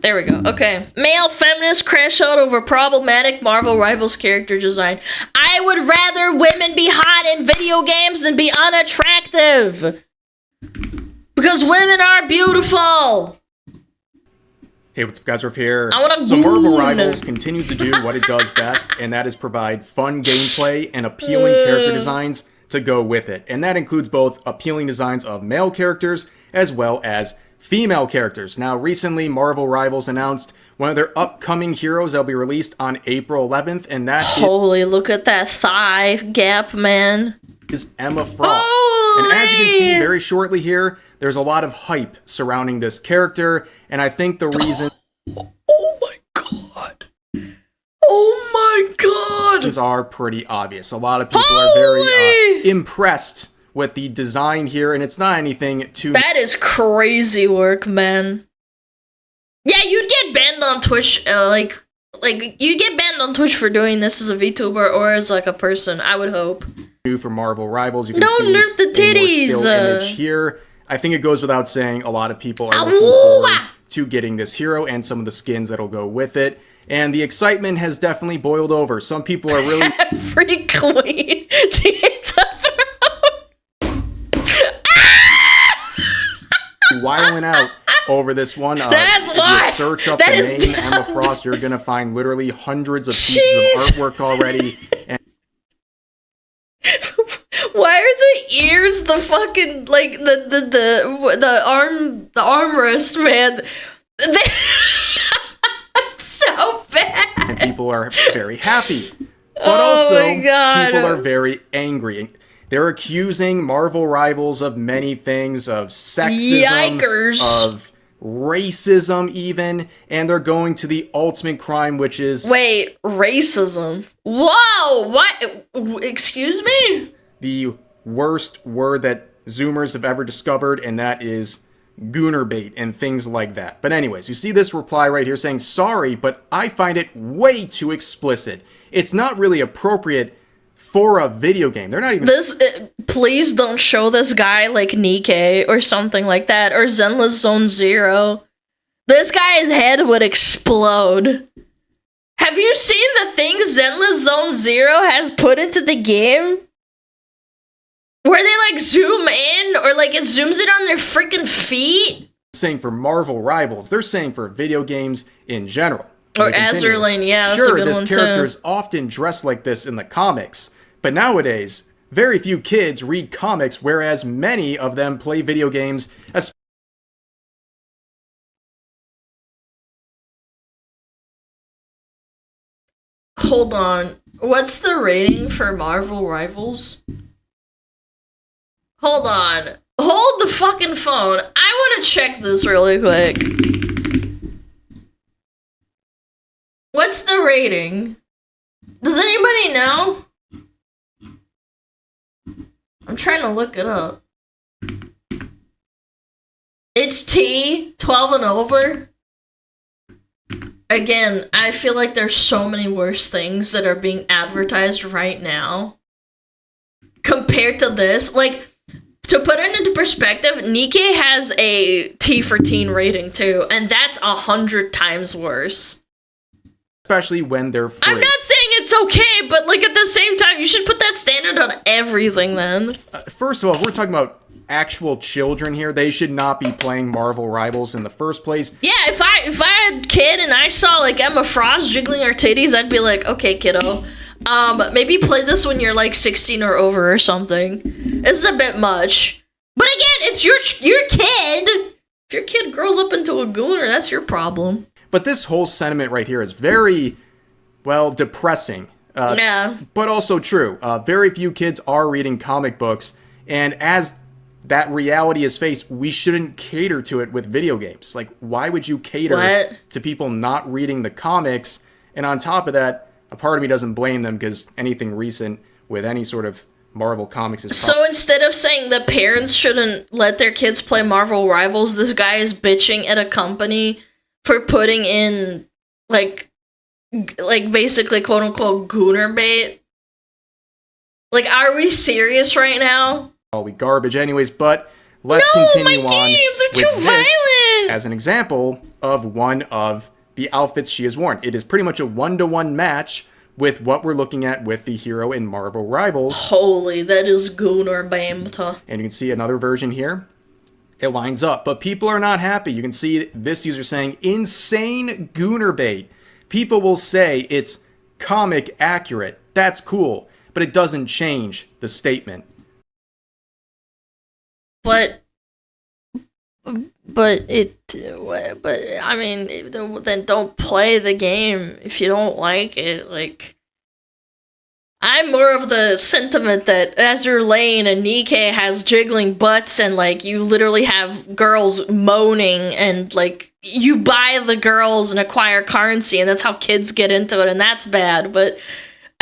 There we go. Okay. Male feminists crash out over problematic Marvel Rivals character design. I would rather women be hot in video games than be unattractive. Because women are beautiful. Hey, what's up, guys? Riff here. I want to So Marvel Rivals continues to do what it does best, and that is provide fun gameplay and appealing character designs to go with it. And that includes both appealing designs of male characters as well as female characters. Now, recently, Marvel Rivals announced one of their upcoming heroes that'll be released on April 11th, and that Holy, look at that thigh gap, man. is Emma Frost. Holy! And as you can see very shortly here, there's a lot of hype surrounding this character, and I think the reason Oh my god. Oh my god. are pretty obvious. A lot of people are very impressed with the design here, and it's not anything too... That is crazy work, man. Yeah, you'd get banned on Twitch, like you'd get banned on Twitch for doing this as a VTuber or as like a person, I would hope. New for Marvel Rivals. You can Don't see nerf the a more titties. still image here. I think it goes without saying a lot of people are looking forward to getting this hero and some of the skins that'll go with it. And the excitement has definitely boiled over. Some people are really... Free queen. wiling out over this one. That's if why. you search up That the is name Emma Frost, you're gonna find literally hundreds of pieces of artwork already. And Why are the ears the fucking like the armrest, man? It's so bad. people are very happy, but also people are very angry. They're accusing Marvel Rivals of many things, of sexism, Yikers. of racism even, and they're going to the ultimate crime, which is... Wait, racism? Whoa, what? Excuse me? the worst word that Zoomers have ever discovered, and that is gooner bait and things like that. But anyways, you see this reply right here saying, sorry, but I find it way too explicit. It's not really appropriate for a video game. They're not even... Please don't show this guy like Nikke or something like that, or Zenless Zone Zero. This guy's head would explode. Have you seen the things Zenless Zone Zero has put into the game? Where they like zoom in, or like it zooms in on their freaking feet? Saying for Marvel Rivals, they're saying for video games in general. Or Azurlane, yeah, that's sure, a good this one character too. is often dressed like this in the comics, but nowadays, very few kids read comics, whereas many of them play video games. Hold on. What's the rating for Marvel Rivals? Hold on. Hold the fucking phone. I want to check this really quick. What's the rating? Does anybody know? I'm trying to look it up. It's T, 12 and over. Again, I feel like there's so many worse things that are being advertised right now. Compared to this, like, to put it into perspective, Nikke has a T for teen rating too, and that's 100 times worse. Especially when they're free. I'm not saying it's okay, but like at the same time, you should put that standard on everything then. First of all, we're talking about actual children here. They should not be playing Marvel Rivals in the first place. Yeah, if I had a kid and I saw like Emma Frost jiggling her titties, I'd be like, okay, kiddo. Maybe play this when you're like 16 or over or something. It's a bit much. But again, it's your kid. If your kid grows up into a gooner, that's your problem. But this whole sentiment right here is very, well, depressing. Yeah. But also true. Very few kids are reading comic books, and as that reality is faced, we shouldn't cater to it with video games. Like, why would you cater to people not reading the comics? And on top of that, a part of me doesn't blame them, because anything recent with any sort of Marvel comics is... So instead of saying that parents shouldn't let their kids play Marvel Rivals, this guy is bitching at a company for putting in, like basically quote-unquote gooner bait. Like, are we serious right now? All we garbage anyways, but let's No, continue my on games are with too this violent! as an example of one of the outfits she has worn. It is pretty much a 1-to-1 match with what we're looking at with the hero in Marvel Rivals. Holy, that is Gunnar Bamta. And you can see another version here. It lines up, but people are not happy. You can see this user saying, insane Gunnar bait. People will say it's comic accurate. That's cool, but it doesn't change the statement. But I mean, then don't play the game if you don't like it. Like, I'm more of the sentiment that Azur Lane and Nikke has jiggling butts and, like, you literally have girls moaning and, like, you buy the girls and acquire currency and that's how kids get into it and that's bad. But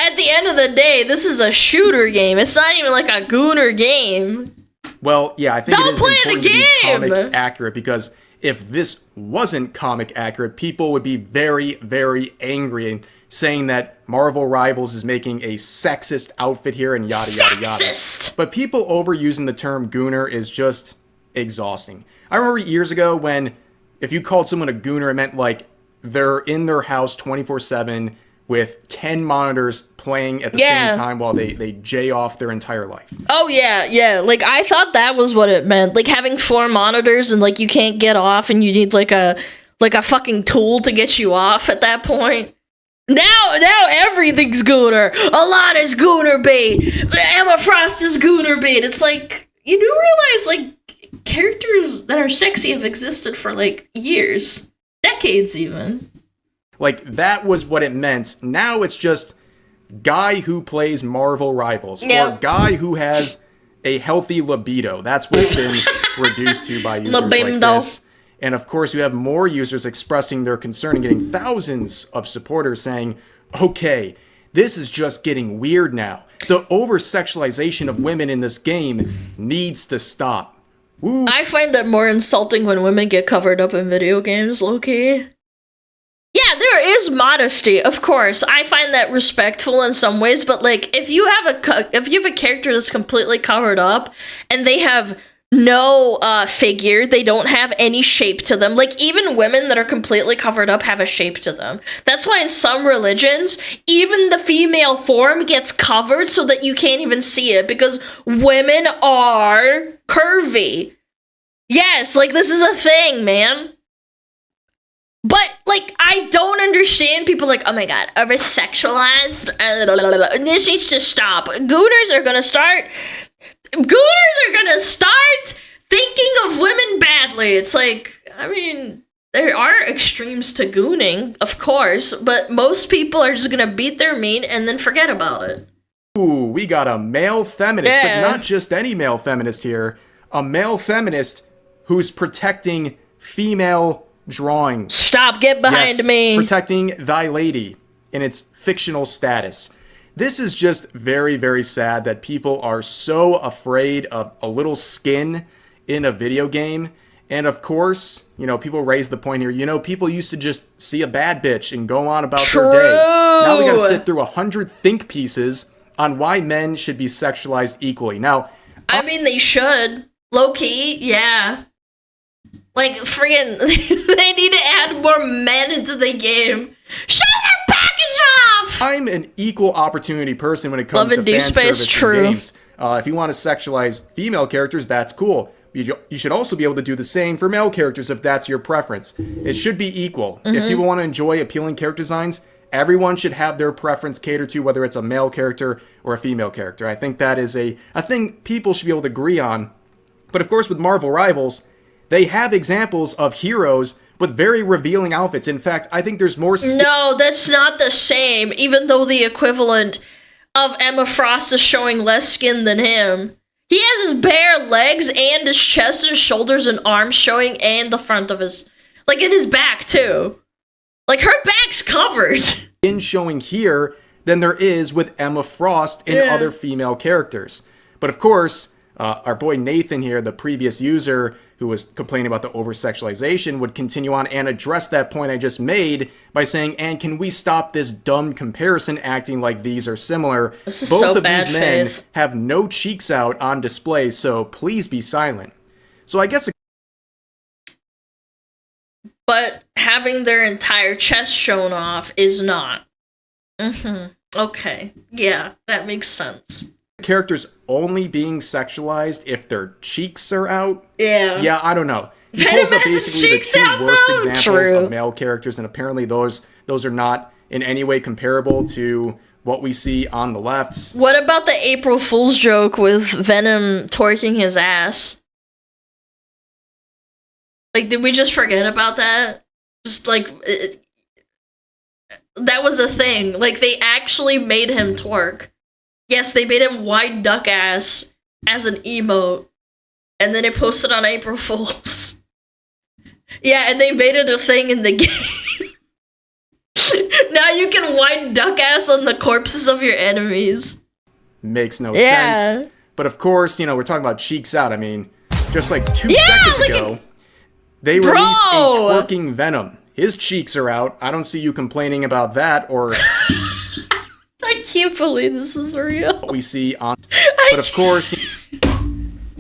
at the end of the day, this is a shooter game. It's not even like a Gunnar game. Well, yeah, I think Don't it is play the important to be game! comic accurate, because if this wasn't comic accurate, people would be very, very angry and saying that Marvel Rivals is making a sexist outfit here and yada yada yada. Sexist! But people overusing the term Gunnar is just exhausting. I remember years ago when if you called someone a Gunnar, it meant like they're in their house 24/7 with 10 monitors playing at the same time while they jay off their entire life. Oh, yeah. Like, I thought that was what it meant. Like, having 4 monitors and, like, you can't get off and you need, like a fucking tool to get you off at that point. Now everything's Gunnar. Alana's Gunnar bait. Emma Frost is Gunnar bait. It's like, you do realize, like, characters that are sexy have existed for, like, years. Decades, even. Like, that was what it meant. Now it's just guy who plays Marvel Rivals. Or guy who has a healthy libido. That's what it's been reduced to by users like this. And of course, you have more users expressing their concern and getting thousands of supporters saying, okay, this is just getting weird now. The over-sexualization of women in this game needs to stop. Woo. I find it more insulting when women get covered up in video games, low-key. Yeah, there is modesty, of course. I find that respectful in some ways, but like if you have a character that's completely covered up and they have no figure, they don't have any shape to them. Like, even women that are completely covered up have a shape to them. That's why in some religions, even the female form gets covered so that you can't even see it, because women are curvy. Yes, like, this is a thing, man. But, like, I don't understand people like, oh my god, over-sexualized. This needs to stop. Gooners are gonna start thinking of women badly. It's like, I mean, there are extremes to gooning, of course, but most people are just gonna beat their meat and then forget about it. Ooh, we got a male feminist, but not just any male feminist here. A male feminist who's protecting female drawings. Stop, get behind me. Protecting thy lady in its fictional status. This is just very, very sad that people are so afraid of a little skin in a video game. And of course, you know, people raise the point here, you know, people used to just see a bad bitch and go on about their day. Now we gotta sit through 100 think pieces on why men should be sexualized equally. Now, I mean, they should. Low-key, yeah. Like, friggin', they need to add more men into the game. Show their package off! I'm an equal opportunity person when it comes to fan service in games. If you want to sexualize female characters, that's cool. You should also be able to do the same for male characters if that's your preference. It should be equal. If people want to enjoy appealing character designs, everyone should have their preference catered to, whether it's a male character or a female character. I think that is a thing people should be able to agree on. But of course, with Marvel Rivals, they have examples of heroes with very revealing outfits. In fact, I think there's more... No, that's not the same, even though the equivalent of Emma Frost is showing less skin than him. He has his bare legs and his chest and shoulders and arms showing, and the front of his... like, in his back, too. Like, her back's covered. ...in showing here than there is with Emma Frost and other female characters. But of course... Our boy Nathan here, the previous user who was complaining about the over-sexualization, would continue on and address that point I just made by saying, and can we stop this dumb comparison acting like these are similar? This is Both so of bad these men faith. have no cheeks out on display, so please be silent. So I guess... But having their entire chest shown off is not. Okay. Yeah, that makes sense. Characters only being sexualized if their cheeks are out? Yeah. Yeah, I don't know. He Venom pulls up has his basically the cheeks two out, worst though? examples True. of male characters, and apparently those are not in any way comparable to what we see on the left. What about the April Fool's joke with Venom twerking his ass? Like, did we just forget about that? Just like, that was a thing. Like, they actually made him twerk. Yes, they made him wide duck ass as an emote. And then it posted on April Fool's. Yeah, and they made it a thing in the game. Now you can wide duck ass on the corpses of your enemies. Makes no sense. But of course, we're talking about cheeks out. I mean, just like 2 seconds ago, they released a twerking Venom. His cheeks are out. I don't see you complaining about that, or... I can't believe this is real. What we see on... But of course... Bro,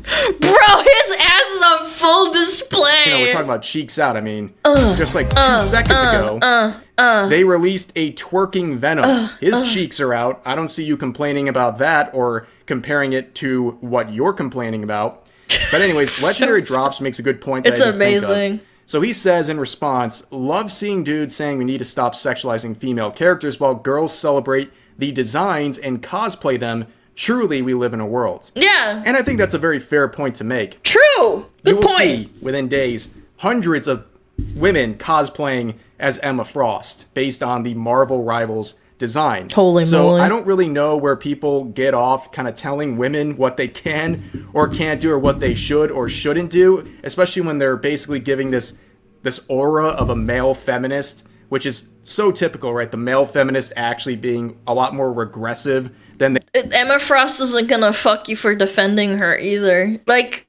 his ass is on full display. We're talking about cheeks out. I mean, just like 2 seconds ago, they released a twerking Venom. His cheeks are out. I don't see you complaining about that or comparing it to what you're complaining about. But anyways, Legendary Drops makes a good point that it's I didn't think of. amazing. So he says in response, love seeing dudes saying we need to stop sexualizing female characters while girls celebrate the designs and cosplay them. Truly, we live in a world. Yeah. And I think that's a very fair point to make. True. Good You will point. see within days hundreds of women cosplaying as Emma Frost based on the Marvel Rivals design. Holy so moly. I don't really know where people get off kind of telling women what they can or can't do or what they should or shouldn't do, especially when they're basically giving this aura of a male feminist, which is so typical, right? The male feminist actually being a lot more regressive than the Emma Frost isn't gonna fuck you for defending her either. Like,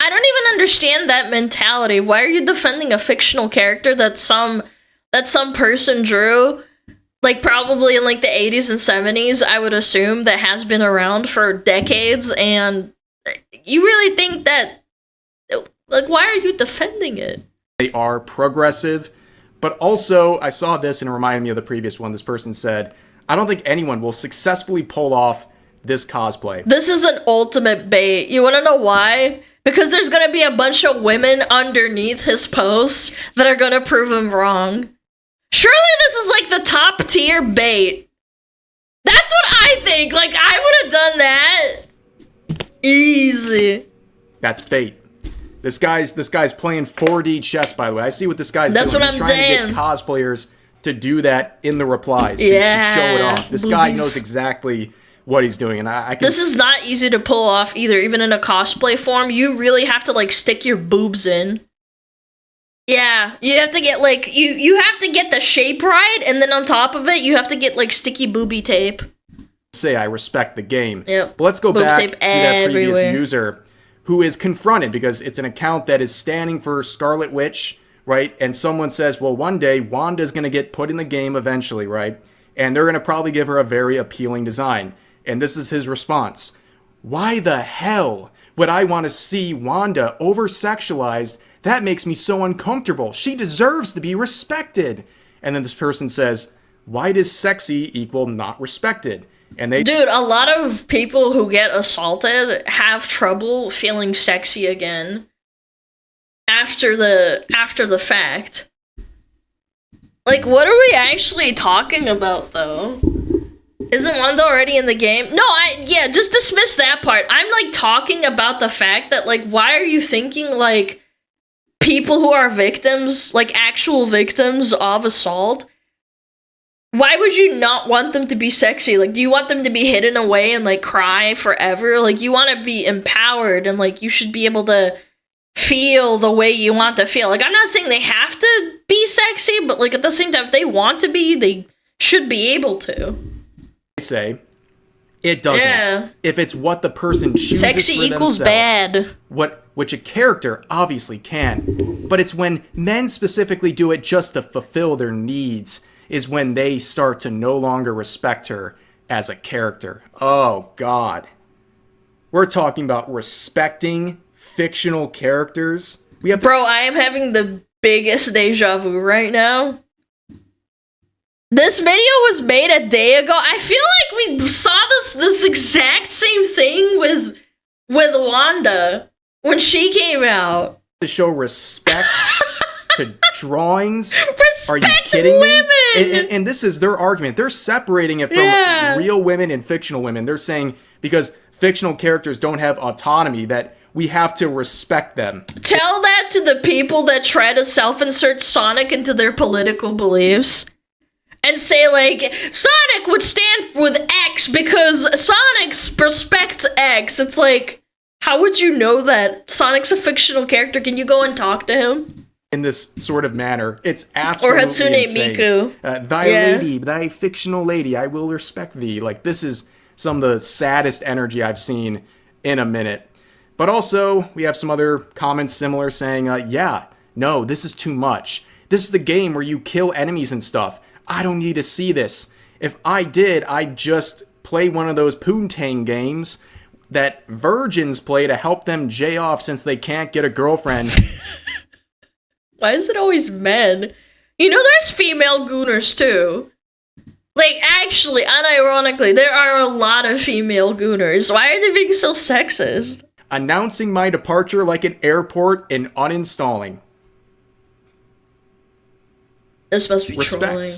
I don't even understand that mentality. Why are you defending a fictional character that some person drew? Like, probably in like the 80s and 70s, I would assume, that has been around for decades, and you really think that, like, why are you defending it? they are progressive. But also, I saw this and it reminded me of the previous one. This person said, I don't think anyone will successfully pull off this cosplay. This is an ultimate bait. You want to know why? Because there's going to be a bunch of women underneath his post that are going to prove him wrong. Surely this is like the top tier bait. That's what I think. Like, I would have done that. Easy. That's bait. This guy's playing 4D chess, by the way. I see what this guy's That's doing. what He's I'm trying saying. to get cosplayers to do that in the replies, to show it off. This guy knows exactly what he's doing, and I can... This is not easy to pull off either, even in a cosplay form. You really have to, like, stick your boobs in. Yeah, you have to get, like, you have to get the shape right, and then on top of it, you have to get, like, sticky booby tape. say I respect the game. Yep. But let's go Boob back tape to that previous everywhere. user who is confronted because it's an account that is standing for Scarlet Witch, right? And someone says, well, one day Wanda's going to get put in the game eventually, right? And they're going to probably give her a very appealing design. And this is his response. Why the hell would I want to see Wanda over-sexualized? That makes me so uncomfortable. She deserves to be respected. And then this person says, why does sexy equal not respected? And they... Dude, a lot of people who get assaulted have trouble feeling sexy again after the fact. Like, what are we actually talking about, though? Isn't Wanda already in the game? No, just dismiss that part. I'm, like, talking about the fact that, like, why are you thinking, like, people who are victims, like, actual victims of assault, why would you not want them to be sexy? Like, do you want them to be hidden away and, like, cry forever? Like, you want to be empowered and, like, you should be able to feel the way you want to feel. Like, I'm not saying they have to be sexy, but, like, at the same time, if they want to be, they should be able to. say, It doesn't. Yeah. If it's what the person chooses Sexy for equals themselves, bad. which a character obviously can, but it's when men specifically do it just to fulfill their needs is when they start to no longer respect her as a character. Oh, God. We're talking about respecting fictional characters. Bro, I am having the biggest deja vu right now. This video was made a day ago. I feel like we saw this exact same thing with Wanda when she came out. To show respect to drawings. Respect Are you kidding women. me? And this is their argument. They're separating it from real women and fictional women. They're saying because fictional characters don't have autonomy that we have to respect them. Tell that to the people that try to self-insert Sonic into their political beliefs. And say, like, Sonic would stand with X because Sonic respects X. It's like, how would you know that? Sonic's a fictional character. Can you go and talk to him? In this sort of manner, it's absolutely Or Hatsune insane. Miku. Thy lady, thy fictional lady, I will respect thee. Like, this is some of the saddest energy I've seen in a minute. But also, we have some other comments similar saying, yeah, no, this is too much. This is a game where you kill enemies and stuff. I don't need to see this. If I did, I'd just play one of those poontang games that virgins play to help them jay off since they can't get a girlfriend. Why is it always men? You know there's female gooners too. Like, actually, unironically, there are a lot of female gooners. Why are they being so sexist? Announcing my departure like an airport and uninstalling. This must be Respect. trolling.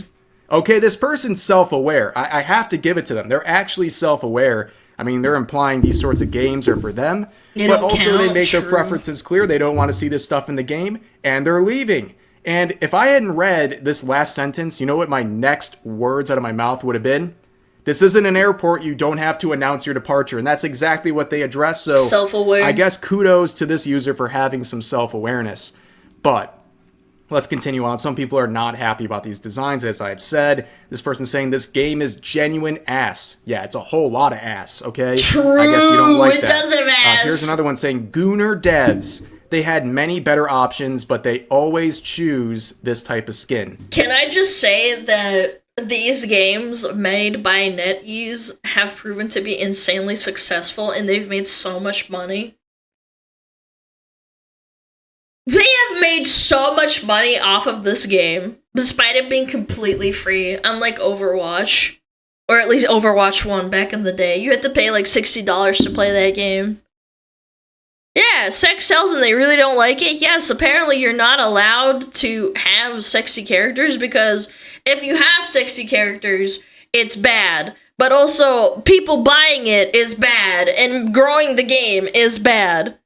Okay, this person's self-aware. I have to give it to them. They're actually self-aware. I mean, they're implying these sorts of games are for them. But also they make their preferences clear. They don't want to see this stuff in the game. And they're leaving. And if I hadn't read this last sentence, you know what my next words out of my mouth would have been? This isn't an airport. You don't have to announce your departure. And that's exactly what they address. So self-aware. I guess kudos to this user for having some self-awareness. But let's continue on. Some people are not happy about these designs, as I've said. This person's saying this game is genuine ass. Yeah, it's a whole lot of ass, okay? True, I guess you don't like it that. does have ass. Here's another one saying, Gooner devs. They had many better options, but they always choose this type of skin. Can I just say that these games made by NetEase have proven to be insanely successful, and they've made so much money. They have made so much money off of this game, despite it being completely free, unlike Overwatch. Or at least Overwatch 1 back in the day. You had to pay like $60 to play that game. Yeah, sex sells and they really don't like it. Yes, apparently you're not allowed to have sexy characters because if you have sexy characters, it's bad. But also, people buying it is bad, and growing the game is bad.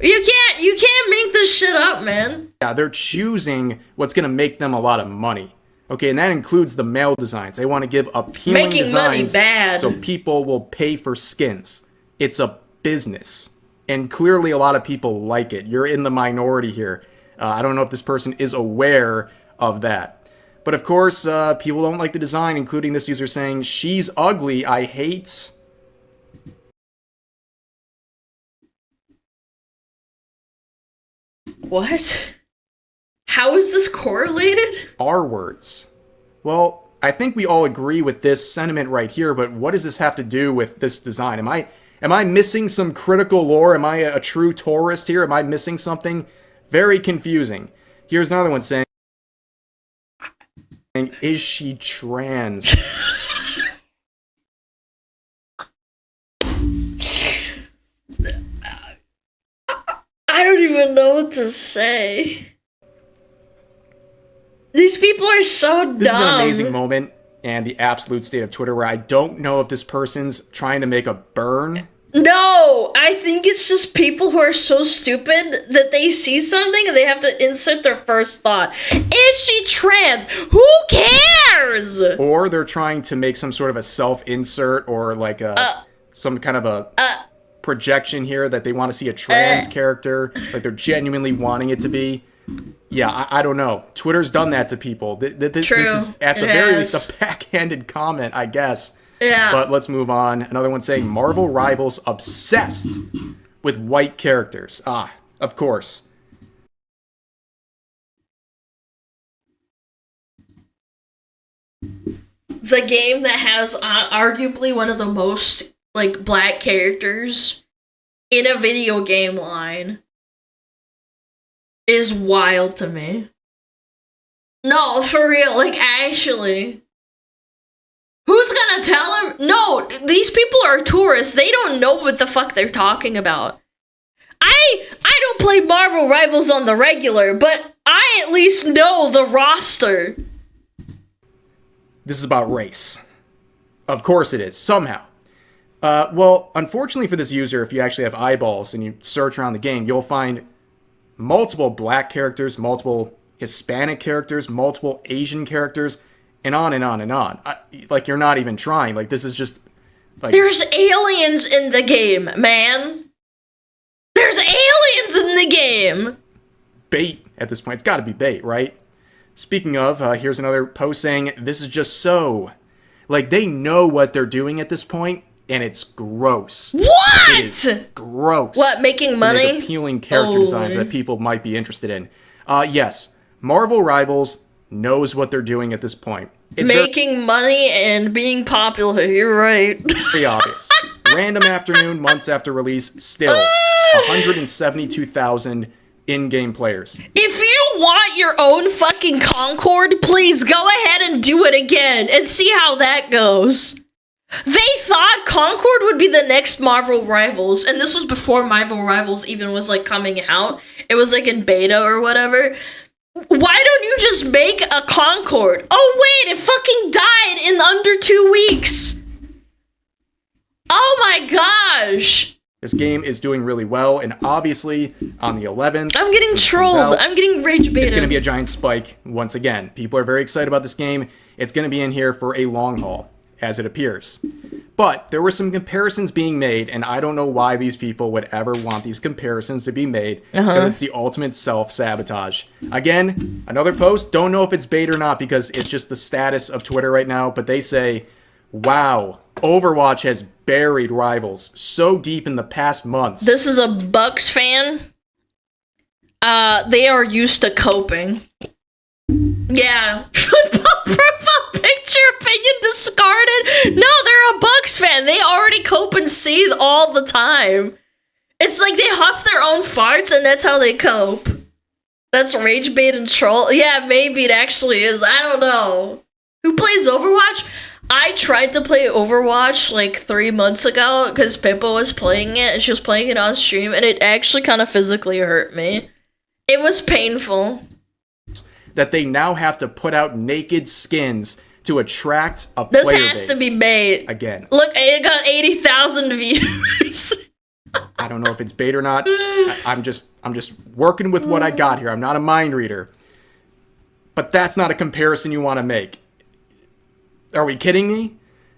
You can't make this shit up, man. Yeah, they're choosing what's going to make them a lot of money. Okay, and that includes the male designs. They want to give appealing Making designs money bad. so people will pay for skins. It's a business. And clearly a lot of people like it. You're in the minority here. I don't know if this person is aware of that. But of course, people don't like the design, including this user saying, she's ugly, I hate... What? How is this correlated? R words. Well, I think we all agree with this sentiment right here, but what does this have to do with this design? Am I missing some critical lore? Am I a true tourist here? Am I missing something? Very confusing. Here's another one saying, is she trans? I don't even know what to say. These people are so dumb. This is an amazing moment and the absolute state of Twitter where I don't know if this person's trying to make a burn. No, I think it's just people who are so stupid that they see something and they have to insert their first thought. Is she trans? Who cares? Or they're trying to make some sort of a self-insert or like some kind of a projection here that they want to see a trans character, like they're genuinely wanting it to be. Yeah, I don't know. Twitter's done that to people. This is, at the very least, a backhanded comment, I guess. Yeah. But let's move on. Another one saying Marvel Rivals obsessed with white characters. Ah, of course. The game that has arguably one of the most like black characters in a video game line is wild to me. No, for real, like actually. Who's gonna tell him? No, these people are tourists. They don't know what the fuck they're talking about. I don't play Marvel Rivals on the regular, but I at least know the roster. This is about race. Of course it is, somehow. Well, unfortunately for this user, if you actually have eyeballs and you search around the game, you'll find multiple black characters, multiple Hispanic characters, multiple Asian characters, and on and on and on. Like, you're not even trying. Like, this is just... like, there's aliens in the game, man. There's aliens in the game. Bait at this point. It's got to be bait, right? Speaking of, here's another post saying, this is just so... like, they know what they're doing at this point, and it's gross. What? It is gross. What, making money? Make appealing character designs that people might be interested in. Yes, Marvel Rivals knows what they're doing at this point. It's making money and being popular, you're right. very obvious. Random afternoon, months after release, still 172,000 in-game players. If you want your own fucking Concord, please go ahead and do it again and see how that goes. They thought Concord would be the next Marvel Rivals, and this was before Marvel Rivals even was like coming out. It was like in beta or whatever. Why don't you just make a Concord? Oh wait, it fucking died in under 2 weeks. Oh my gosh. This game is doing really well, and obviously, on the 11th... I'm getting trolled. I'm getting rage baited. It's going to be a giant spike once again. People are very excited about this game. It's going to be in here for a long haul, as it appears. But there were some comparisons being made, and I don't know why these people would ever want these comparisons to be made, because it's the ultimate self-sabotage. Again, another post, don't know if it's bait or not, because it's just the status of Twitter right now, but they say, wow, Overwatch has buried Rivals so deep in the past months. This is a Bucks fan. They are used to coping. Yeah. Football profile picture opinion discarded. No, they're a Bucks fan. They already cope and seethe all the time. It's like they huff their own farts and that's how they cope. That's rage bait and troll. Yeah, maybe it actually is. I don't know. Who plays Overwatch? I tried to play Overwatch like 3 months ago because Pippa was playing it and she was playing it on stream and it actually kind of physically hurt me. It was painful. That they now have to put out naked skins to attract a player base. This has to be bait. Again. Look, it got 80,000 views. I don't know if it's bait or not. I'm just working with what I got here. I'm not a mind reader. But that's not a comparison you want to make. Are we kidding me?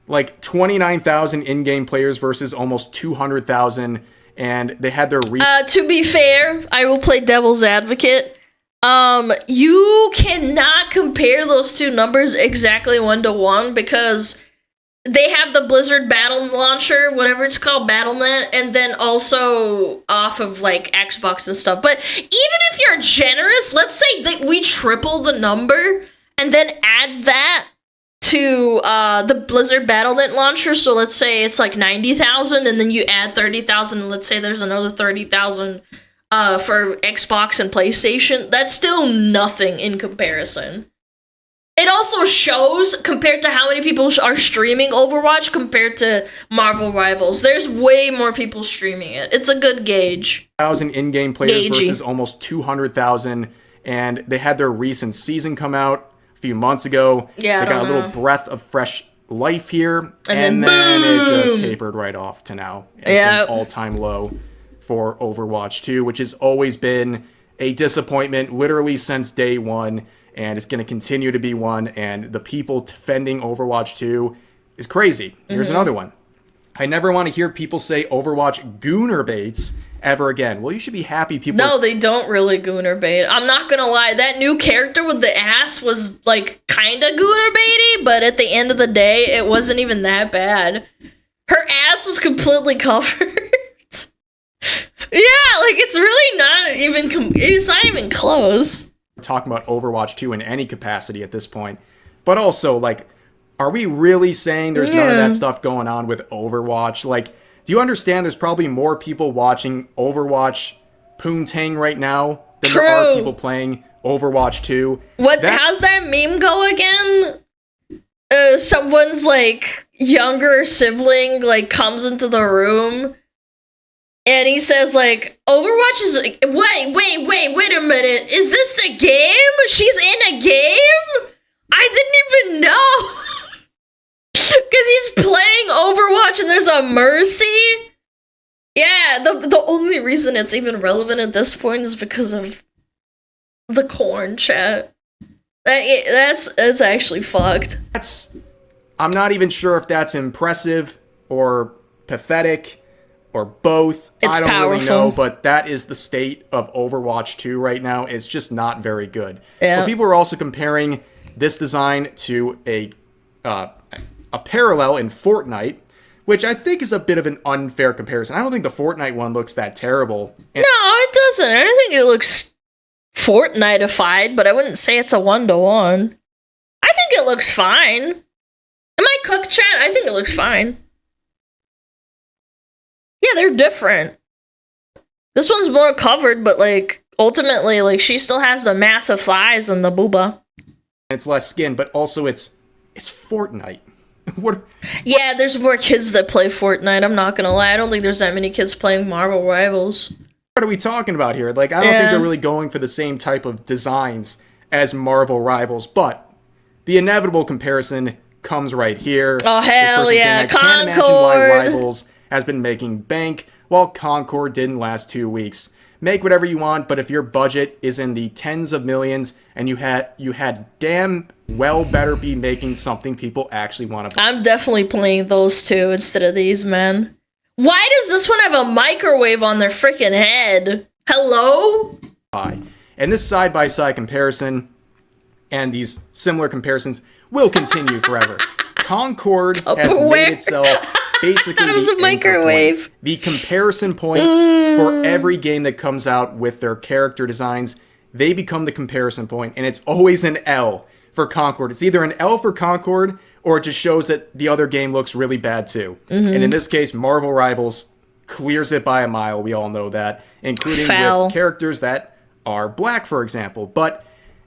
Like 29,000 in-game players versus almost 200,000, and they had their to be fair, I will play devil's advocate. You cannot compare those two numbers exactly 1-to-1 because they have the Blizzard Battle Launcher, whatever it's called, BattleNet, and then also off of like Xbox and stuff. But even if you're generous, let's say that we triple the number and then add that to the Blizzard Battle.net launcher, so let's say it's like 90,000, and then you add 30,000, and let's say there's another 30,000 for Xbox and PlayStation. That's still nothing in comparison. It also shows, compared to how many people are streaming Overwatch compared to Marvel Rivals, there's way more people streaming it. It's a good gauge. 1,000 in-game players versus almost 200,000, and they had their recent season come out a few months ago. Yeah, they got a little breath of fresh life here, and then it just tapered right off to now. It's an all-time low for Overwatch 2, which has always been a disappointment literally since day one, and it's going to continue to be one, and the people defending Overwatch 2 is crazy. Here's another one. I never want to hear people say Overwatch gooner baits ever again. Well, you should be happy people... No, they don't really gooner bait. I'm not gonna lie, that new character with the ass was, like, kinda Gouda baity, but at the end of the day, it wasn't even that bad. Her ass was completely covered. Yeah, like, it's really not even, it's not even close. Talking about Overwatch 2 in any capacity at this point. But also, like, are we really saying there's none of that stuff going on with Overwatch? Like, do you understand there's probably more people watching Overwatch Poontang right now than there are people playing Overwatch 2? How's that meme go again? Someone's, like, younger sibling, like, comes into the room, and he says, like, Overwatch is, like, wait a minute, is this the game? She's in a game? I didn't even know! Because he's playing Overwatch and there's a Mercy? Yeah, the only reason it's even relevant at this point is because of the corn chat. That's actually fucked. I'm not even sure if that's impressive or pathetic or both. I don't really know, but that is the state of Overwatch 2 right now. It's just not very good. Yeah. But people are also comparing this design to a parallel in Fortnite, which I think is a bit of an unfair comparison. I don't think the Fortnite one looks that terrible. No, it doesn't. I think it looks Fortnite-ified, but I wouldn't say it's a 1-to-1. I think it looks fine. Am I cook chat? I think it looks fine. Yeah, they're different. This one's more covered, but, like, ultimately, like, she still has the massive thighs and the booba. It's less skin, but also it's Fortnite. Yeah, there's more kids that play Fortnite, I'm not gonna lie. I don't think there's that many kids playing Marvel Rivals. What are we talking about here? Like, I don't think they're really going for the same type of designs as Marvel Rivals, but the inevitable comparison comes right here. Oh, hell yeah, Concord! Can't imagine why Rivals has been making bank while Concord didn't last 2 weeks. Make whatever you want, but if your budget is in the tens of millions and you had damn well better be making something people actually want to play. I'm definitely playing those two instead of these, man. Why does this one have a microwave on their freaking head? Hello? And this side-by-side comparison and these similar comparisons will continue forever. Concord has made itself basically it was a microwave. Point, the comparison point for every game that comes out with their character designs. They become the comparison point, and it's always an L for Concord. It's either an L for Concord, or it just shows that the other game looks really bad too. And in this case, Marvel Rivals clears it by a mile. We all know that, including with characters that are black, for example. But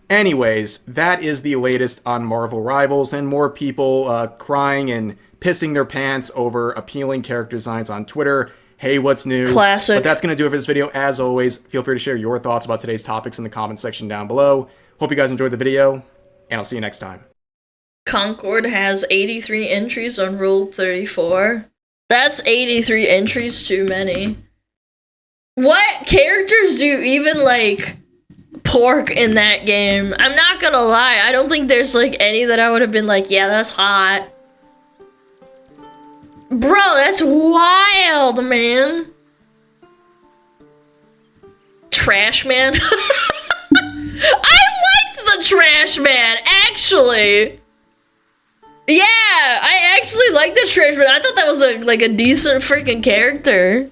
anyways, that is the latest on Marvel Rivals, and more people crying and pissing their pants over appealing character designs on Twitter. Hey, what's new? Classic. But that's going to do it for this video. As always, feel free to share your thoughts about today's topics in the comment section down below. Hope you guys enjoyed the video, and I'll see you next time. Concord has 83 entries on Rule 34. That's 83 entries too many. What characters do you even, like, pork in that game? I'm not gonna lie, I don't think there's, like, any that I would have been like, yeah, that's hot. Bro, that's wild, man. Trash Man. I liked the Trash Man, actually. Yeah, I actually liked the Trash Man. I thought that was a decent freaking character.